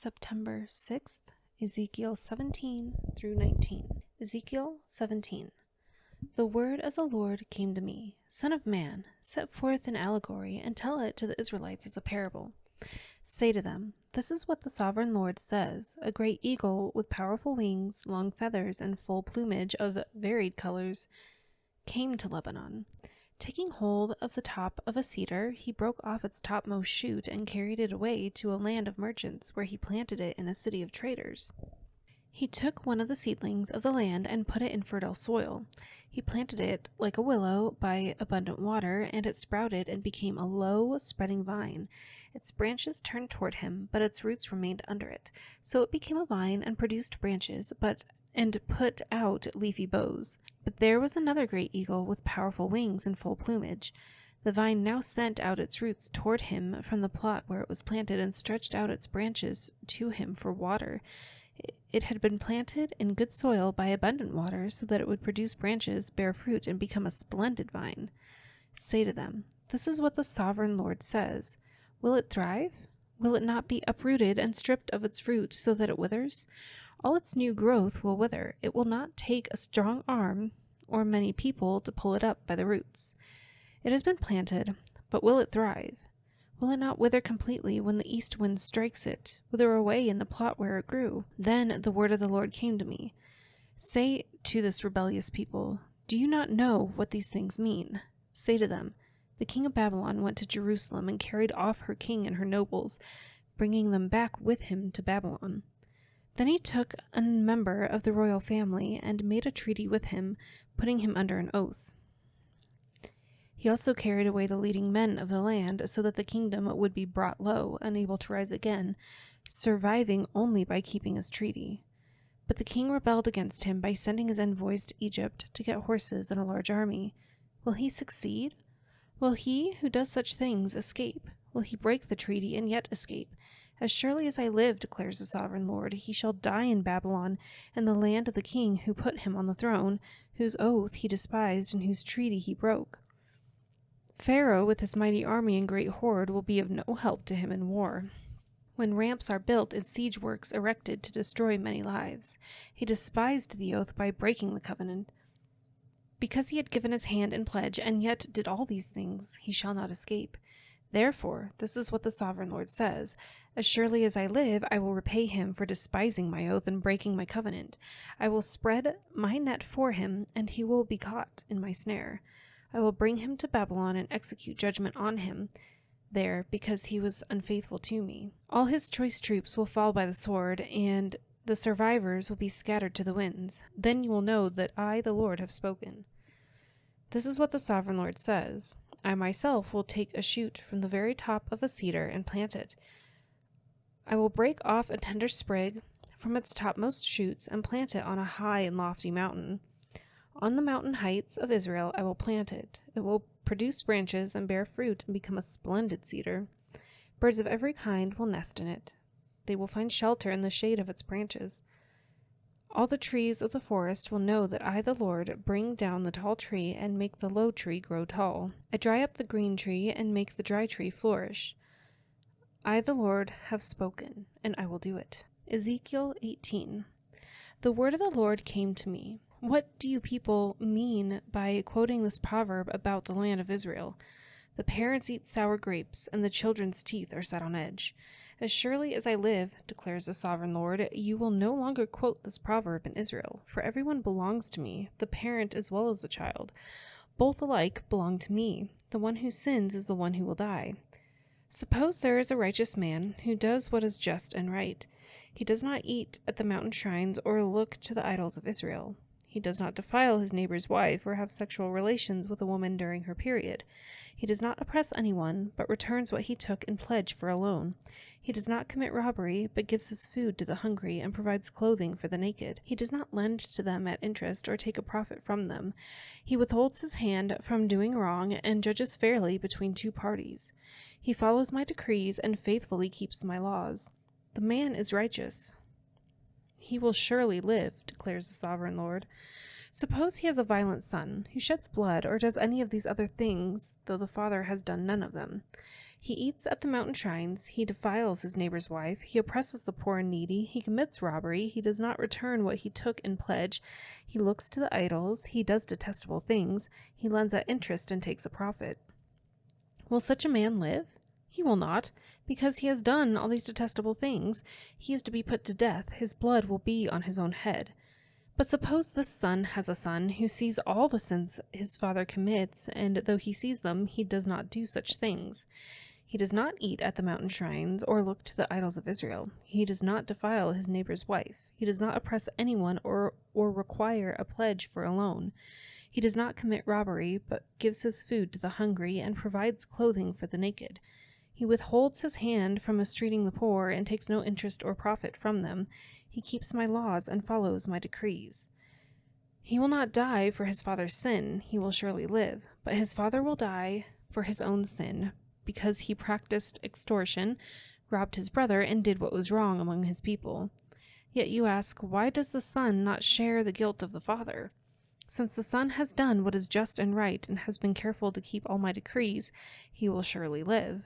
September 6th, Ezekiel 17 through 19. Ezekiel 17. The word of the Lord came to me, Son of man, set forth an allegory and tell it to the Israelites as a parable. Say to them, this is what the sovereign Lord says, a great eagle with powerful wings, long feathers, and full plumage of varied colors came to Lebanon. Taking hold of the top of a cedar, he broke off its topmost shoot and carried it away to a land of merchants, where he planted it in a city of traders. He took one of the seedlings of the land and put it in fertile soil. He planted it like a willow by abundant water, and it sprouted and became a low, spreading vine. Its branches turned toward him, but its roots remained under it. So it became a vine and produced branches, and put out leafy boughs. But there was another great eagle with powerful wings and full plumage. The vine now sent out its roots toward him from the plot where it was planted, and stretched out its branches to him for water. It had been planted in good soil by abundant water, so that it would produce branches, bear fruit, and become a splendid vine. Say to them, this is what the sovereign Lord says. Will it thrive? Will it not be uprooted and stripped of its fruit so that it withers? All its new growth will wither. It will not take a strong arm or many people to pull it up by the roots. It has been planted, but will it thrive? Will it not wither completely when the east wind strikes it, wither away in the plot where it grew? Then the word of the Lord came to me. Say to this rebellious people, do you not know what these things mean? Say to them, the king of Babylon went to Jerusalem and carried off her king and her nobles, bringing them back with him to Babylon. Then he took a member of the royal family and made a treaty with him, putting him under an oath. He also carried away the leading men of the land, so that the kingdom would be brought low, unable to rise again, surviving only by keeping his treaty. But the king rebelled against him by sending his envoys to Egypt to get horses and a large army. Will he succeed? Will he who does such things escape? Will he break the treaty and yet escape? As surely as I live, declares the sovereign Lord, he shall die in Babylon, in the land of the king who put him on the throne, whose oath he despised and whose treaty he broke. Pharaoh, with his mighty army and great horde, will be of no help to him in war. When ramps are built and siege works erected to destroy many lives, he despised the oath by breaking the covenant. Because he had given his hand in pledge, and yet did all these things, he shall not escape. Therefore, this is what the sovereign Lord says. As surely as I live, I will repay him for despising my oath and breaking my covenant. I will spread my net for him, and he will be caught in my snare. I will bring him to Babylon and execute judgment on him there, because he was unfaithful to me. All his choice troops will fall by the sword, and the survivors will be scattered to the winds. Then you will know that I, the Lord, have spoken. This is what the sovereign Lord says. I myself will take a shoot from the very top of a cedar and plant it. I will break off a tender sprig from its topmost shoots and plant it on a high and lofty mountain. On the mountain heights of Israel I will plant it. It will produce branches and bear fruit and become a splendid cedar. Birds of every kind will nest in it. They will find shelter in the shade of its branches. All the trees of the forest will know that I, the Lord, bring down the tall tree and make the low tree grow tall. I dry up the green tree and make the dry tree flourish. I, the Lord, have spoken, and I will do it. Ezekiel 18. The word of the Lord came to me. What do you people mean by quoting this proverb about the land of Israel? The parents eat sour grapes, and the children's teeth are set on edge. As surely as I live, declares the sovereign Lord, you will no longer quote this proverb in Israel, for everyone belongs to me, the parent as well as the child. Both alike belong to me. The one who sins is the one who will die. Suppose there is a righteous man who does what is just and right. He does not eat at the mountain shrines or look to the idols of Israel. He does not defile his neighbor's wife or have sexual relations with a woman during her period. He does not oppress anyone, but returns what he took in pledge for a loan. He does not commit robbery, but gives his food to the hungry and provides clothing for the naked. He does not lend to them at interest or take a profit from them. He withholds his hand from doing wrong and judges fairly between two parties. He follows my decrees and faithfully keeps my laws. The man is righteous. He will surely live, declares the sovereign Lord. Suppose he has a violent son, who sheds blood or does any of these other things, though the father has done none of them. He eats at the mountain shrines, he defiles his neighbor's wife, he oppresses the poor and needy, he commits robbery, he does not return what he took in pledge, he looks to the idols, he does detestable things, he lends at interest and takes a profit. Will such a man live? He will not, because he has done all these detestable things. He is to be put to death, his blood will be on his own head. But suppose this son has a son who sees all the sins his father commits, and though he sees them, he does not do such things. He does not eat at the mountain shrines or look to the idols of Israel. He does not defile his neighbor's wife. He does not oppress anyone or require a pledge for a loan. He does not commit robbery, but gives his food to the hungry and provides clothing for the naked. He withholds his hand from mistreating the poor and takes no interest or profit from them. He keeps my laws and follows my decrees. He will not die for his father's sin. He will surely live. But his father will die for his own sin, because he practiced extortion, robbed his brother, and did what was wrong among his people. Yet you ask, why does the son not share the guilt of the father? Since the son has done what is just and right, and has been careful to keep all my decrees, he will surely live.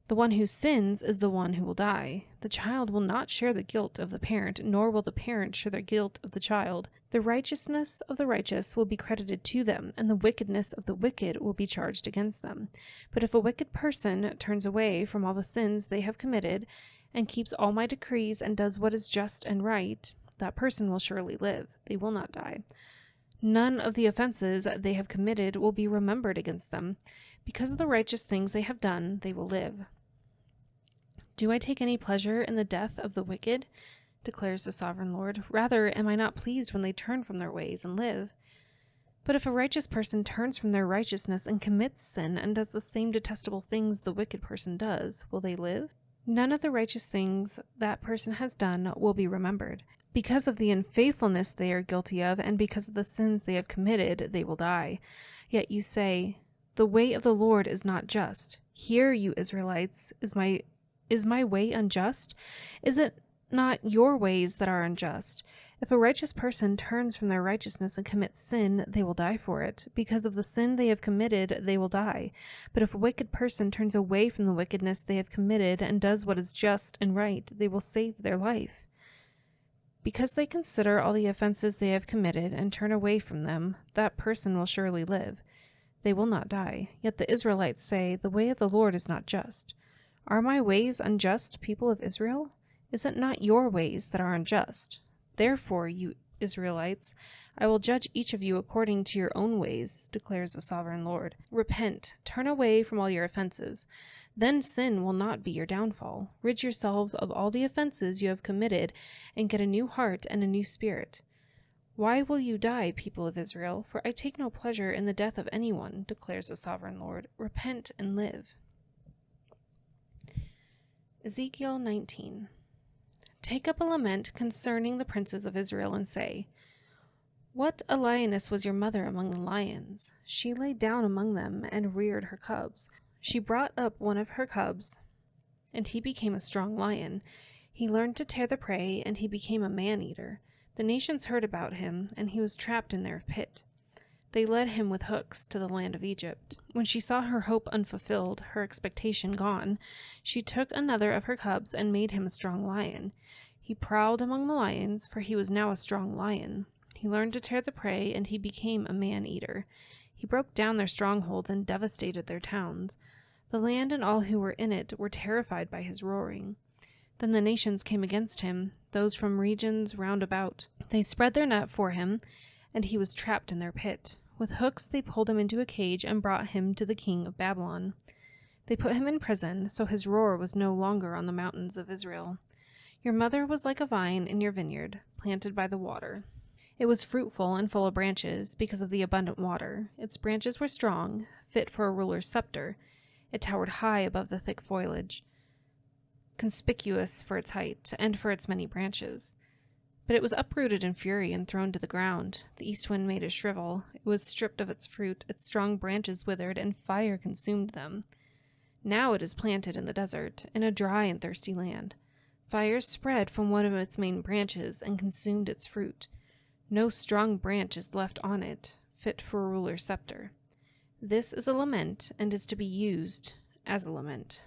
The one who sins is the one who will die. The child will not share the guilt of the parent, nor will the parent share the guilt of the child. The righteousness of the righteous will be credited to them, and the wickedness of the wicked will be charged against them. But if a wicked person turns away from all the sins they have committed, and keeps all my decrees, and does what is just and right, that person will surely live. They will not die. None of the offenses they have committed will be remembered against them. Because of the righteous things they have done, they will live. Do I take any pleasure in the death of the wicked? Declares the sovereign Lord. Rather, am I not pleased when they turn from their ways and live? But if a righteous person turns from their righteousness and commits sin and does the same detestable things the wicked person does, will they live? None of the righteous things that person has done will be remembered. Because of the unfaithfulness they are guilty of, and because of the sins they have committed, they will die. Yet you say, the way of the Lord is not just. Hear, you Israelites, is my way unjust? Is it not your ways that are unjust? If a righteous person turns from their righteousness and commits sin, they will die for it. Because of the sin they have committed, they will die. But if a wicked person turns away from the wickedness they have committed and does what is just and right, they will save their life. Because they consider all the offenses they have committed and turn away from them, that person will surely live. They will not die. Yet the Israelites say, the way of the Lord is not just. Are my ways unjust, people of Israel? Is it not your ways that are unjust? Therefore, you Israelites, I will judge each of you according to your own ways, declares the sovereign Lord. Repent, turn away from all your offenses. Then sin will not be your downfall. Rid yourselves of all the offenses you have committed, and get a new heart and a new spirit. Why will you die, people of Israel? For I take no pleasure in the death of anyone, declares the sovereign Lord. Repent and live. Ezekiel 19. Take up a lament concerning the princes of Israel, and say, what a lioness was your mother among the lions! She lay down among them and reared her cubs. She brought up one of her cubs, and he became a strong lion. He learned to tear the prey, and he became a man-eater. The nations heard about him, and he was trapped in their pit. They led him with hooks to the land of Egypt. When she saw her hope unfulfilled, her expectation gone, she took another of her cubs and made him a strong lion. He prowled among the lions, for he was now a strong lion. He learned to tear the prey, and he became a man-eater. He broke down their strongholds and devastated their towns. The land and all who were in it were terrified by his roaring. Then the nations came against him, those from regions round about. They spread their net for him, and he was trapped in their pit. With hooks they pulled him into a cage and brought him to the king of Babylon. They put him in prison, so his roar was no longer on the mountains of Israel. Your mother was like a vine in your vineyard, planted by the water. It was fruitful and full of branches because of the abundant water. Its branches were strong, fit for a ruler's scepter. It towered high above the thick foliage, conspicuous for its height and for its many branches. But it was uprooted in fury and thrown to the ground. The east wind made it shrivel. It was stripped of its fruit, its strong branches withered, and fire consumed them. Now it is planted in the desert, in a dry and thirsty land. Fires spread from one of its main branches and consumed its fruit. No strong branch is left on it, fit for a ruler's scepter. This is a lament, and is to be used as a lament.